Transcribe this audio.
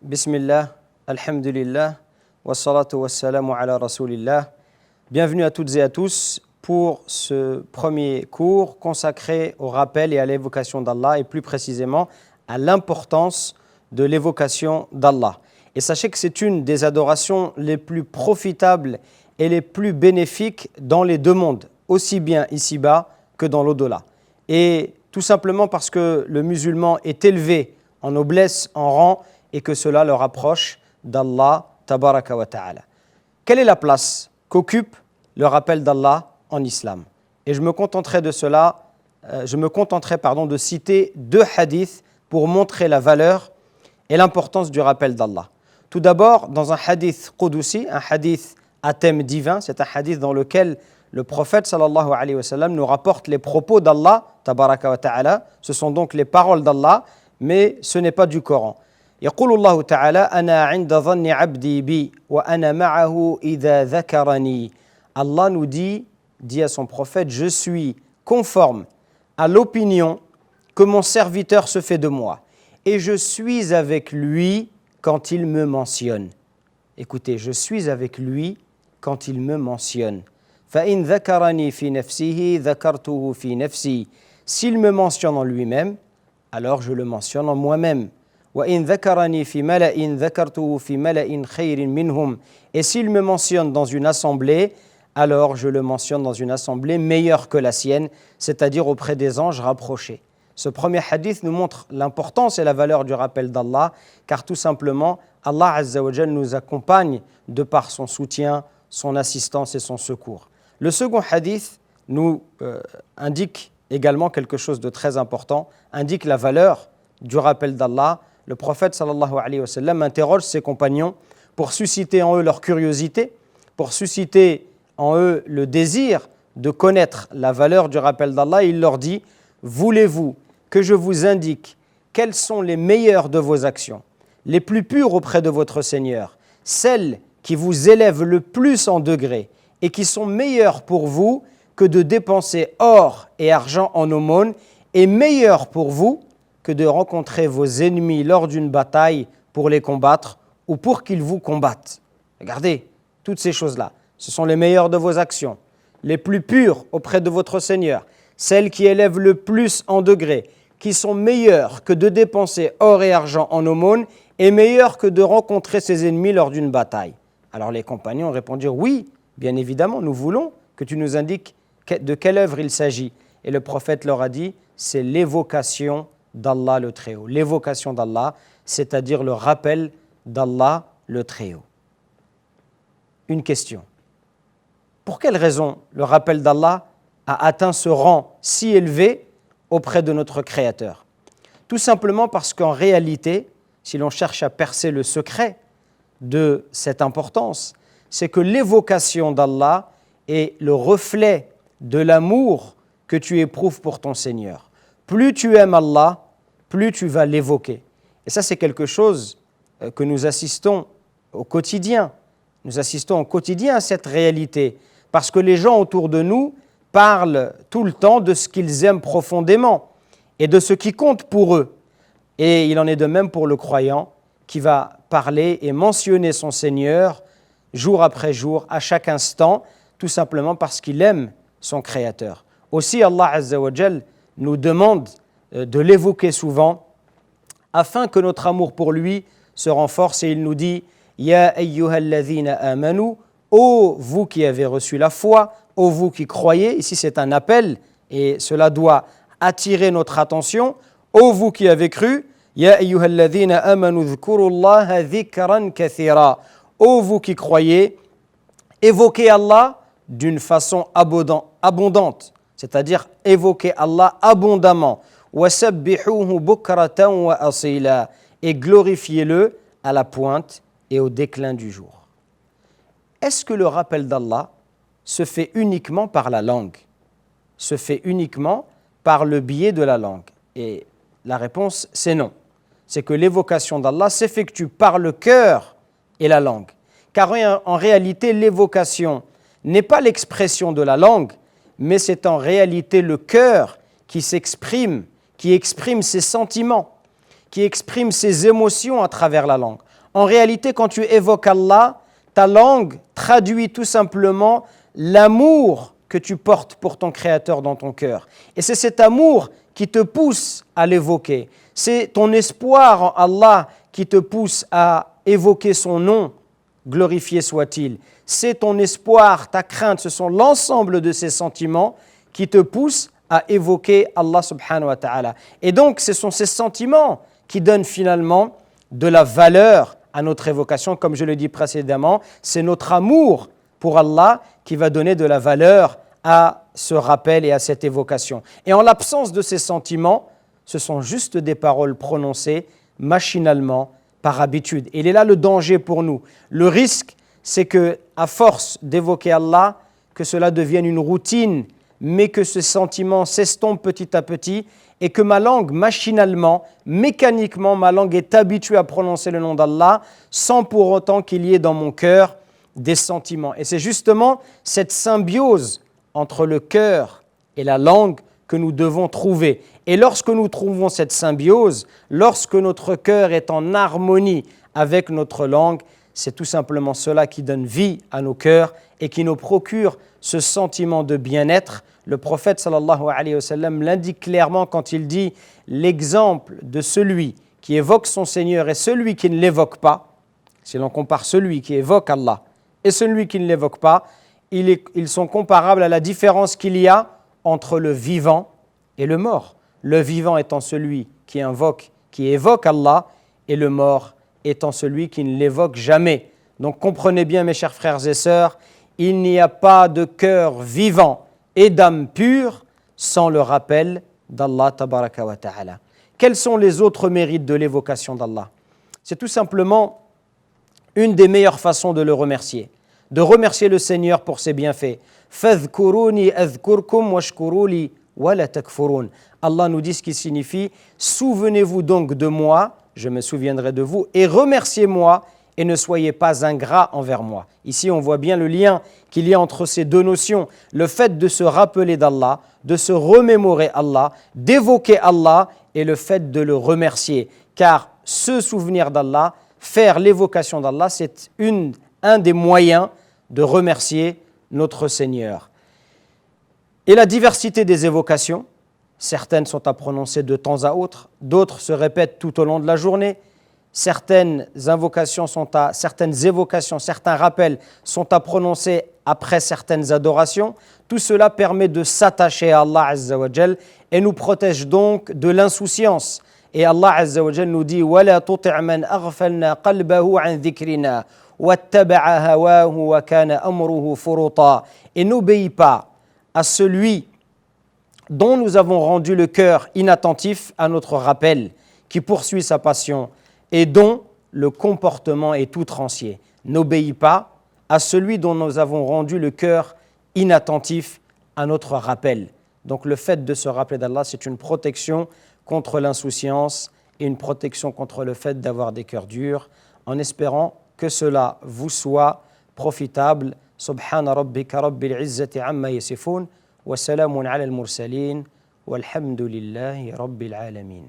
Bismillah, alhamdulillah, wassalatu wassalamu ala rasulillah. Bienvenue à toutes et à tous pour ce premier cours consacré au rappel et à l'évocation d'Allah et plus précisément à l'importance de l'évocation d'Allah. Et sachez que c'est une des adorations les plus profitables et les plus bénéfiques dans les deux mondes, aussi bien ici-bas que dans l'au-delà. Et tout simplement parce que le musulman est élevé en noblesse, en rang, et que cela le rapproche d'Allah tabaraka wa ta'ala. Quelle est la place qu'occupe le rappel d'Allah en islam? Et je me contenterai de citer deux hadiths pour montrer la valeur et l'importance du rappel d'Allah. Tout d'abord, dans un hadith qudusi, un hadith à thème divin, c'est un hadith dans lequel le prophète sallallahu alayhi wa sallam nous rapporte les propos d'Allah tabaraka wa ta'ala. Ce sont donc les paroles d'Allah, mais ce n'est pas du Coran. يقول الله تعالى أنا عند ظن عبدي بي وأنا معه إذا ذكرني. Allah nous dit à son prophète, je suis conforme à l'opinion que mon serviteur se fait de moi et je suis avec lui quand il me mentionne. Écoutez, je suis avec lui quand il me mentionne. فإن ذكرني في نفسه ذكرته في نفسي. S'il me mentionne en lui-même, alors je le mentionne en moi-même. وَإِنْ ذَكَرَنِي فِي مَلَئٍ ذَكَرْتُهُ فِي مَلَئٍ خَيْرٍ مِّنْهُمْ. Et s'il me mentionne dans une assemblée, alors je le mentionne dans une assemblée meilleure que la sienne, c'est-à-dire auprès des anges rapprochés. Ce premier hadith nous montre l'importance et la valeur du rappel d'Allah, car tout simplement, Allah Azza wa Jal nous accompagne de par son soutien, son assistance et son secours. Le second hadith nous indique également quelque chose de très important, indique la valeur du rappel d'Allah. Le prophète sallallahu alayhi wa sallam interroge ses compagnons pour susciter en eux leur curiosité, pour susciter en eux le désir de connaître la valeur du rappel d'Allah. Il leur dit, voulez-vous que je vous indique quelles sont les meilleures de vos actions, les plus pures auprès de votre Seigneur, celles qui vous élèvent le plus en degrés et qui sont meilleures pour vous que de dépenser or et argent en aumône, et meilleures pour vous que de rencontrer vos ennemis lors d'une bataille pour les combattre ou pour qu'ils vous combattent. Regardez, toutes ces choses-là, ce sont les meilleures de vos actions, les plus pures auprès de votre Seigneur, celles qui élèvent le plus en degrés, qui sont meilleures que de dépenser or et argent en aumône et meilleures que de rencontrer ses ennemis lors d'une bataille. Alors les compagnons répondirent, oui, bien évidemment, nous voulons que tu nous indiques de quelle œuvre il s'agit. Et le prophète leur a dit, c'est l'évocation d'Allah le Très-Haut. L'évocation d'Allah, c'est-à-dire le rappel d'Allah le Très-Haut. Une question. Pour quelle raison le rappel d'Allah a atteint ce rang si élevé auprès de notre Créateur? Tout simplement parce qu'en réalité, si l'on cherche à percer le secret de cette importance, c'est que l'évocation d'Allah est le reflet de l'amour que tu éprouves pour ton Seigneur. Plus tu aimes Allah, plus tu vas l'évoquer. Et ça, c'est quelque chose que nous assistons au quotidien. Nous assistons au quotidien à cette réalité, parce que les gens autour de nous parlent tout le temps de ce qu'ils aiment profondément et de ce qui compte pour eux. Et il en est de même pour le croyant qui va parler et mentionner son Seigneur jour après jour, à chaque instant, tout simplement parce qu'il aime son Créateur. Aussi, Allah Azza wa Jal nous demande de l'évoquer souvent afin que notre amour pour lui se renforce, et il nous dit « Ya ayyuhalladhina amanu » ô vous qui avez reçu la foi, ô vous qui croyez, ici c'est un appel et cela doit attirer notre attention, ô vous qui avez cru, Ya ayyuhalladhina amanu dhkurullaha dhikran kathira, ô vous qui croyez, évoquez Allah d'une façon abondante, c'est-à-dire évoquer Allah abondamment, وَسَبِّحُوهُ بُكْرَةً وَأَصِيلًا, et glorifiez-le à la pointe et au déclin du jour. Est-ce que le rappel d'Allah se fait uniquement par la langue, se fait uniquement par le biais de la langue? Et la réponse, c'est non. C'est que l'évocation d'Allah s'effectue par le cœur et la langue. Car en réalité, l'évocation n'est pas l'expression de la langue, mais c'est en réalité le cœur qui s'exprime, qui exprime ses sentiments, qui exprime ses émotions à travers la langue. En réalité, quand tu évoques Allah, ta langue traduit tout simplement l'amour que tu portes pour ton Créateur dans ton cœur. Et c'est cet amour qui te pousse à l'évoquer. C'est ton espoir en Allah qui te pousse à évoquer son nom, glorifié soit-il. C'est ton espoir, ta crainte, ce sont l'ensemble de ces sentiments qui te poussent à évoquer Allah subhanahu wa ta'ala. Et donc, ce sont ces sentiments qui donnent finalement de la valeur à notre évocation. Comme je l'ai dit précédemment, c'est notre amour pour Allah qui va donner de la valeur à ce rappel et à cette évocation. Et en l'absence de ces sentiments, ce sont juste des paroles prononcées machinalement, par habitude. Et il est là le danger pour nous. Le risque, c'est que, à force d'évoquer Allah, que cela devienne une routine, mais que ce sentiment s'estompe petit à petit et que ma langue, machinalement, mécaniquement, ma langue est habituée à prononcer le nom d'Allah sans pour autant qu'il y ait dans mon cœur des sentiments. Et c'est justement cette symbiose entre le cœur et la langue que nous devons trouver. Et lorsque nous trouvons cette symbiose, lorsque notre cœur est en harmonie avec notre langue, c'est tout simplement cela qui donne vie à nos cœurs et qui nous procure ce sentiment de bien-être. Le prophète sallallahu alayhi wa sallam l'indique clairement quand il dit l'exemple de celui qui évoque son Seigneur et celui qui ne l'évoque pas. Si l'on compare celui qui évoque Allah et celui qui ne l'évoque pas, ils sont comparables à la différence qu'il y a entre le vivant et le mort. Le vivant étant celui qui évoque Allah, et le mort étant celui qui ne l'évoque jamais. Donc comprenez bien, mes chers frères et sœurs, il n'y a pas de cœur vivant et d'âme pure sans le rappel d'Allah tabaraka wa ta'ala. Quels sont les autres mérites de l'évocation d'Allah? C'est tout simplement une des meilleures façons de le remercier, de remercier le Seigneur pour ses bienfaits. Fadhkuruni adhkurkum washkuruli wa la takfurun. Allah nous dit ce qui signifie souvenez-vous donc de moi, je me souviendrai de vous, et remerciez-moi et ne soyez pas ingrats envers moi. Ici, on voit bien le lien qu'il y a entre ces deux notions, le fait de se rappeler d'Allah, de se remémorer Allah, d'évoquer Allah et le fait de le remercier. Car se souvenir d'Allah, faire l'évocation d'Allah, c'est un des moyens de remercier notre Seigneur. Et la diversité des évocations, certaines sont à prononcer de temps à autre, d'autres se répètent tout au long de la journée, certains rappels sont à prononcer après certaines adorations. Tout cela permet de s'attacher à Allah Azza wa Jal et nous protège donc de l'insouciance. Et Allah Azza wa Jal nous dit وَلَا تُطِعْ مَنْ أَغْفَلْنَا قَلْبَهُ عَنْ ذِكْرِنَا وَاتَّبَعَ هَوَاهُ وَكَانَ أَمْرُهُ فُرُطًا. Et n'obéis pas à celui dont nous avons rendu le cœur inattentif à notre rappel, qui poursuit sa passion et dont le comportement est outrancier. N'obéis pas à celui dont nous avons rendu le cœur inattentif à notre rappel. Donc le fait de se rappeler d'Allah, c'est une protection contre l'insouciance et une protection contre le fait d'avoir des cœurs durs, en espérant que cela vous soit profitable. Subhana rabbika rabbil izzati amma yasifun wa salamun ala al-mursalin walhamdulillahi rabbil alamin.